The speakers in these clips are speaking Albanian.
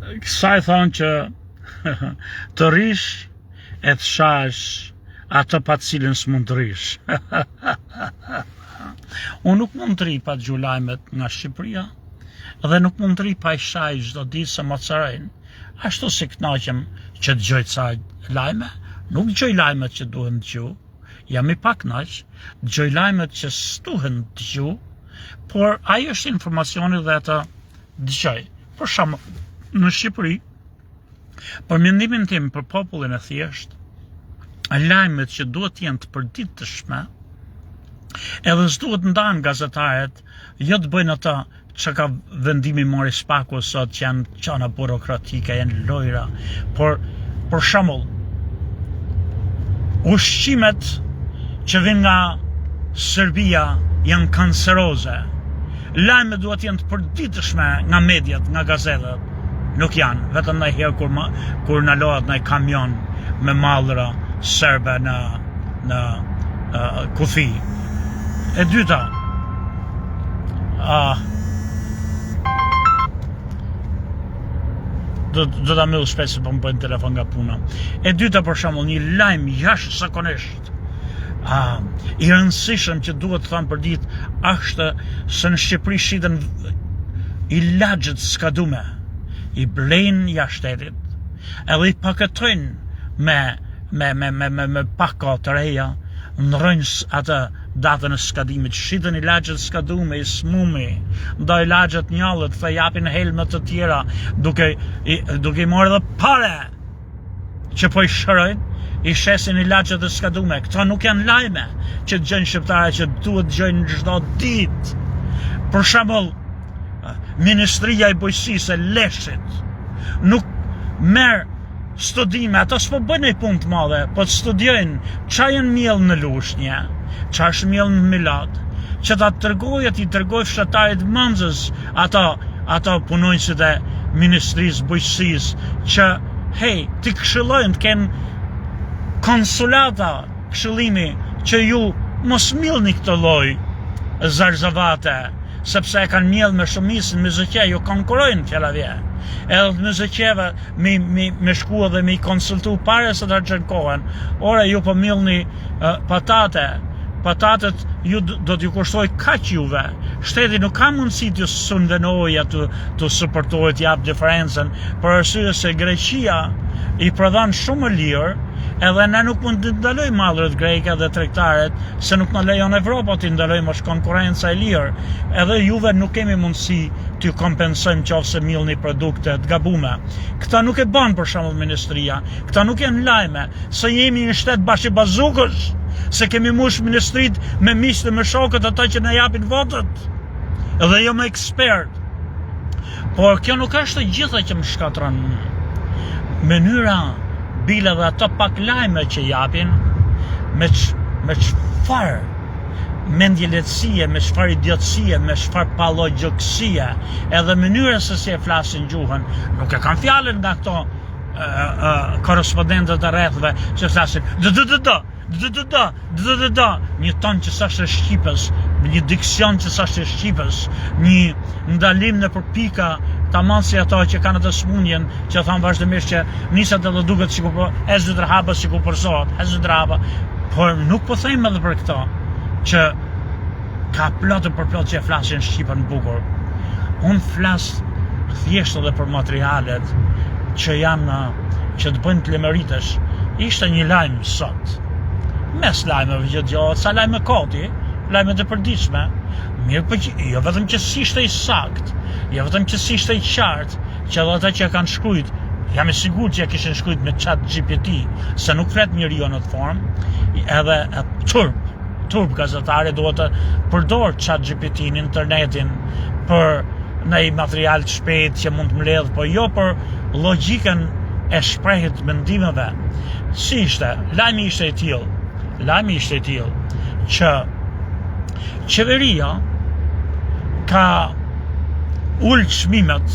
Kësaj thonë që të rish e të shash atë pa cilën s'mund të rish. Unë nuk mund të ri pa dëgju lajmet nga Shqipëria dhe nuk mund të ri pa i shaj çdo ditë se më cërojnë. Ashtu si kënaqem që dëgjoj ca lajme, nuk dëgjoj lajmet që duhen dëgju, jam i pakënaq, dëgjoj lajmet që s'duhen dëgju, por ai është informacioni dhe ata dëgjoj. Për shembull, në Shqipëri, për mendimin tim për popullin e thjesht, lajmet që duhet jenë të përditshme, edhe s'duhet ndanë gazetarët, jo të bëjnë ata që ka vendimi mori Spaku sot që janë qana burokratike, janë lojra, por për shembull, ushqimet që vinë nga Serbia janë kanceroze. Lajmet duhet jenë të përditshme nga mediat, nga gazetat. Nuk janë, vetëm ndonjëherë kur na lohet ndaj kamion me mallra serbe në kufi. E dyta, do ta mbyll shpejt se po më bëjnë telefon nga puna. E dyta, për shembull, një lajm jashtëzakonisht i rëndësishëm që duhet të thënë për ditë është se në Shqipëri shiten ilaçet skadume, i blejnë jashtë shtetit, edhe i paketojnë me paka të reja, ndrojnë atë datën e skadimit, shiten ilaçet skadume, i smumi, ndaj ilaçet njallët, dhe japin helmet të tjera, duke i marrë dhe pare që po i shërojnë, i shesin ilaçet e skadume. Këta nuk janë lajme që dëgjojnë shqiptare që duhet dëgjojnë çdo ditë. Për shembull, Ministria e Bujqësisë e Leshit nuk merr studime, ata s'po bëjnë një punë të madhe, po të studiojnë ç'a janë miell në lushnje, ç'a është miell në milat, që ta t'i tregoj fshatarit mëngjes ata punonjësit e Ministrisë Bujqësisë që hey, ti këshillojnë të kenë konsulata këshillimi që ju mos millni këtë lloj zarzavate, sepse e kanë miell me shumicën muzike, ju konkurrojnë fjallavje. Edhe të muzikeve me shku dhe me i konsultu pare se të argjen kohën. Ore, ju po millni patate. Patatet ju do t'ju kushtoj kaq juve. Shteti nuk ka mundësi t'ju subvenojë të suportojë, t'jap diferencën, për arsye se Greqia i prodhon shumë lirë, edhe ne nuk mund të ndalojmë mallrat greke dhe tregtarët, se nuk na lejon Evropa të ndalojmë, është konkurrenca e lirë. Edhe juve nuk kemi mundësi t'ju kompensojmë qofse millni produkte të gabuara. Këta nuk e bën për shembull ministria. Këta nuk janë lajme, se jemi një shtet bashkëbazukësh, se kemi mush ministrit me miqtë me shokët ata që na japin votët, edhe jo me ekspert. Por kjo nuk është e gjitha që më shkatron. Mënyra bile dhe ato pak lajme që japin, me çfarë mendje lehtësie, me çfarë idiotësie, me çfarë pallogjikësie, edhe mënyra se si e flasin gjuhën, nuk e kanë fjalën nga këto korrespondentët e rrethëve që flasin një ton që sa është shqipës, një diksion që sa është shqipës, një ndalim në përpika, tamam si ato që kanë të smundjen, që thanë vazhdimisht që nisat edhe duket sikur po ezdrahaba sikur përsohet, ezdrahaba, por nuk po thejmë edhe për këto, që ka plotë për plotë që flasin shqipën bukur. Unë flas thjesht edhe për materialet që janë, që të bëjnë të lemeritesh. Ishte një lajm sot, mes lajmeve gjatë, sa lajme koti, lajme të përditshme, mirë për që, jo vetëm që s'ishte i sakt, jo vetëm që s'ishte i qartë, që edhe ata që kanë shkrujt, jam i sigurt që ja kishin shkrujt me ChatGPT, se nuk flet njeriu në të formë, edhe turp gazetare duhet të përdor ChatGPT-n, internetin, për në material të shpejt që mund të mbledh, po jo për logjikën e shprehjet mendimeve. Si ishte? Lajmi ishte i tillë që qeveria ka ullë çmimet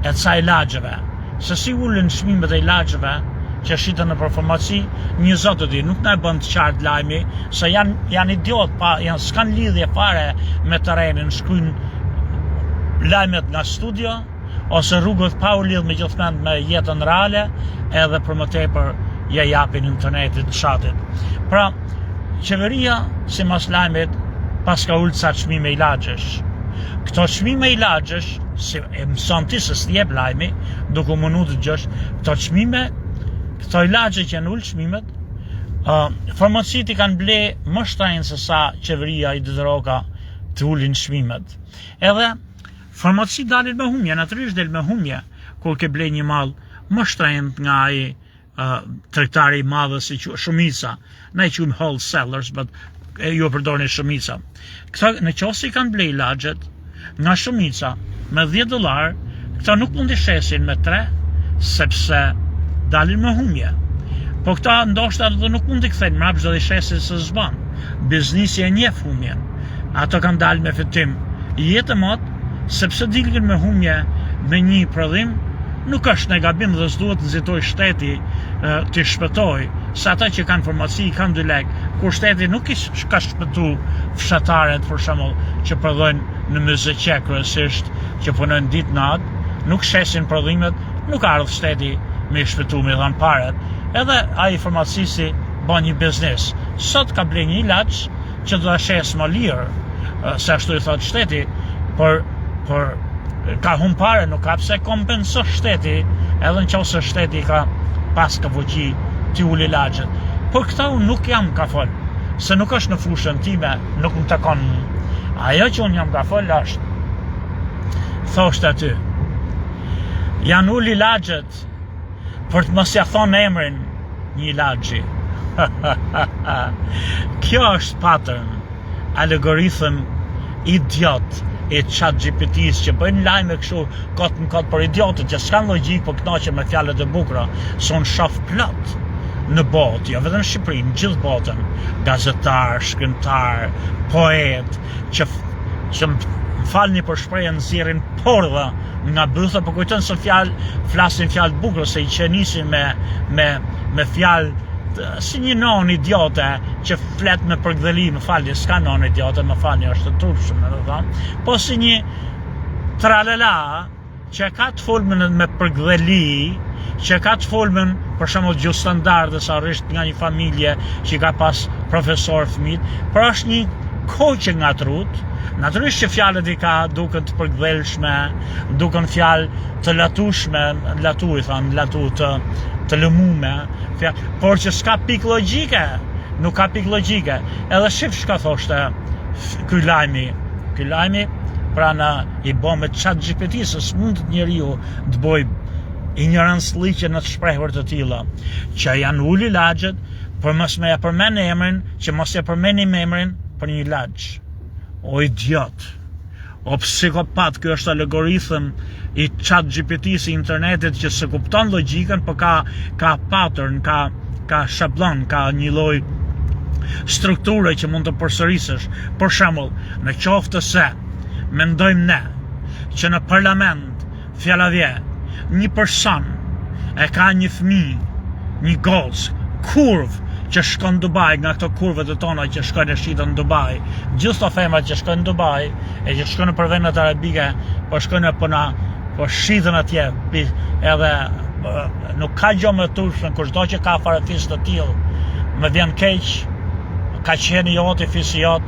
e ca ilaçeve. Se si ullën çmimet e ilaçeve që shiten në farmaci, një zot të di, nuk na e bën të qartë lajmi, se janë idiot, s'kan lidhje fare me terrenin, shkruajnë lajmet nga studio, ose rrugët pa u lidh me gjithmonë me jetën reale, edhe për më tepër ja japin internetit fshatit. Pra, qeveria, sipas lajmit, pas ka ulë ca çmime ilaçesh. Këto çmime ilaçesh, si e mëson ti se s'jep lajmi, duke mundu të dëgjosh, këto ilaçe që janë ulë çmimet, farmacit I kanë ble më shtrenjtë se sa qeveria I dëdëroka të ulin çmimet. Edhe farmacit dalin me humje, natyrisht del me humje, kur ke ble një mall më shtrenjtë nga ai tregtari I madh si shumica. Ne I quajmë wholesalers, but ju përdorni shumica. Këta në qoftë I kanë ble ilaçet nga shumica me $10, këta nuk mund I shesin me 3, sepse dalin me humje. Po këta ndoshta edhe nuk mund I kthejnë mbrapsht dhe I shesin se s'ban. Biznisi e njeh humjen. Ato kanë dalë me fitim. Jetë mot, sepse dilën me humje me një prodhim, nuk është në gabim dhe s'duhet nxitoj shteti të shpëtoj, sa ata që kanë farmaci kanë 2 lek, kur shteti nuk ka shpëtu fshataret, për shembull, që prodhojnë në MZQ kryesisht, që punojnë ditë natë, nuk shesin prodhimet, nuk ardh shteti me shpëtu me dhanë paret, edhe ai farmacisi bën një biznes. Sot ka ble një ilaç që do ta shes më lirë, se ashtu I thot shteti, por ka hum pare, nuk ka pse kompenso shteti, edhe nëse shteti ka pas ka fuqi t'i ul ilaçet. Por këta unë nuk jam ka fol, se nuk është në fushën time, nuk më takon. Ajo që unë jam ka fol është, thoshtë aty, janë ul ilaçet për të mos ja thonë emrin një ilaçi. Kjo është pattern, algoritëm idiot e ChatGPT-s që bëjnë lajme kështu kot në kot për idiotët që s'kan logjik, po kënaqen me fjalët e bukura, son shoh plot në botë, jo vetëm në Shqipëri, në gjithë botën, gazetar, shkrimtar, poet, që falni për shprehjen nxjerrin pordha nga bytha, po kujton se flasin fjalë të bukura, se I qenisin me fjalë si një non idiote që flet me përgdheli, më falni, s'ka non idiote, më falni, është të turpshëm, po si një tralala që ka të folmen me përgdheli, që ka të folmen për shembull gjuhë standarde, sa rrisht nga një familje që ka pas profesor fëmijë, por është një koqe nga trut. Natyrisht që fjalët I ka duken të përgdhelshme, duken fjalë të latushme, latu të lëmume, por që s'ka pikë logjike, nuk ka pikë logjike. Edhe shif çka thoshte ky lajmi, pra në I bë me ChatGPT, se s'mund njeriu të bëj ignorancëllike në të shprehur të tilla, që janë ul ilaçet për mos me ja përmend emrin, që mos ja përmendim emrin për një ilaç. O idiot, o psikopat, kjo është algoritëm I ChatGPT-s I internetit që se kupton logjikën, po ka pattern, ka shablon, ka një lloj strukture që mund të përsërisësh. Për shembull, në qoftë se mendojmë ne që në parlament, fjala vje, një person e ka një fëmijë, një gocë, kurvë, që shkon në Dubai, nga këto kurvet e tona që shkojnë e shitën në Dubai, gjithë të femrat që shkojnë në Dubai, e që shkojnë për vendet arabike, po shkojnë po shitën atje, edhe nuk ka gjë më turpshme, kushdo që ka farefis të tillë, më vjen keq, ka qenë joti, fisi jot,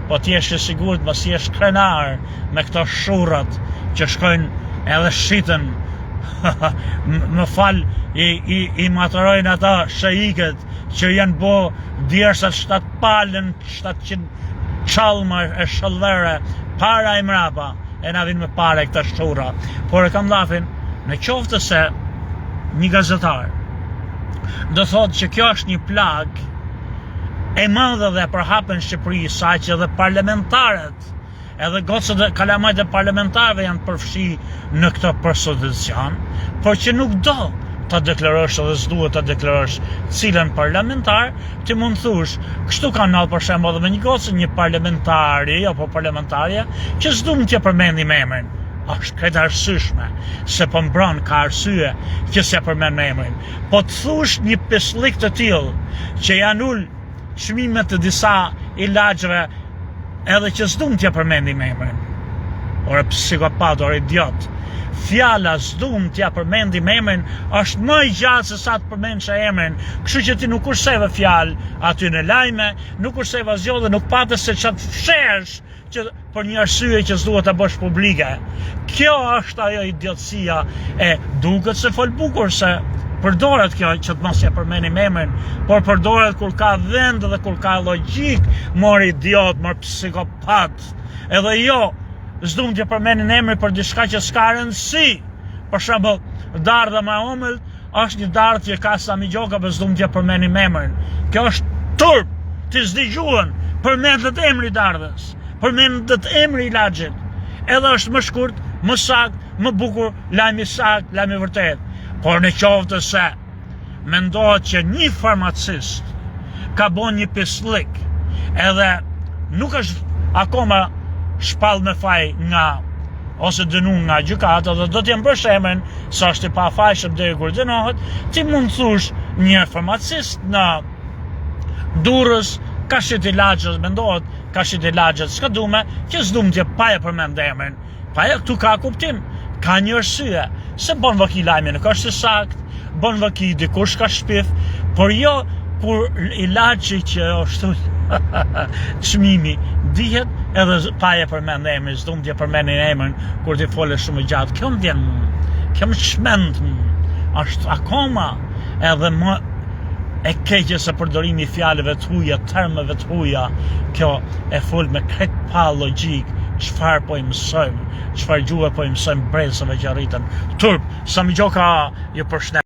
po ti je sigurt mos jesh krenar me këto shurrat që shkojnë edhe shitën. Më fal, I maturojnë ata shejikët që janë bo djersat 7 palën, 700 qalma e shëllëre, para I mrapa, e na vinë me pare këta shura. Por e kam lafin, në qoftë se një gazetar do thotë që kjo është një plag e madhe dhe përhapën Shqipëri, sa që dhe parlamentarët, edhe gocët dhe kalamajt e parlamentarëve janë përfshi në këtë përsodicion, por që nuk do ta deklarosh edhe s'duhet ta deklarosh cilën parlamentar, ti mund thush, kështu ka ndodhur për shembull edhe me një gocë, një parlamentari apo parlamentarja, që s'duam t'ja përmendim emrin. Është këtë arsyeshme, se po mbron ka arsye që s'ja përmend emrin. Po të thush një peslik të tillë që janë ul çmimet të disa ilaçeve, edhe që s'duam t'ja përmendim emrin. Ore psikopat, ore idiot. fjala s'dum t'ja përmendim emrin, është më i gjatë se sa të përmend që emrin. Kështu që ti nuk kurseve fjalë aty në lajme, nuk kurseve asgjë dhe nuk pate se çat fshesh që për një arsye që s'duhet ta bësh publike. Kjo është ajo idiotësia e duket se fol bukur se përdoret kjo që të mos ja përmendim emrin, por përdoret kur ka vend dhe kur ka logjik, mor idiot, mor psikopat. Edhe jo, s'dum t'ja përmenin emrin për diçka që s'ka rëndësi. Për shembull, Dardha Mahomel është një dardhë që ka Sami Gjoka, për s'dum t'ja përmenim emrin. Kjo është turp, ti s'digjuan, përmendet emri i dardhës, përmendet emri i laxhit. Edhe është më shkurt, më sakt, më bukur, lajmi sakt, lajmi vërtet. Por në qoftë se mendohet që një farmacist ka bon një pislik, edhe nuk është akoma shpall me faj nga ose dënun nga gjykata dhe do t'jem përshemën sa është i pa fajshëm deri kur dënohet, ti mund të thush një farmacist në Durrës ka shit i laxhës, mendohet ka shit i laxhës, s'ka dume që s'dum t'je pa e përmend emrin. Pa e këtu ka kuptim, ka një arsye, se bon vëki lajmi nuk është i sakt, bon vëki dikush ka shpif, por jo kur ilaçi që është çmimi dihet edhe pa e përmend emrin, s'dum t'je përmendin emrin kur ti fole shumë gjatë. Kjo më vjen, kjo më çmend, është akoma edhe më e keqe se përdorimi i fjalëve të huaja, termeve të huaja. Kjo e fol me krejt pa logjik. Çfarë po i mësojmë, çfarë gjuhë po i mësojmë brezave që arritën turp. Sami Gjoka ju përshëndet.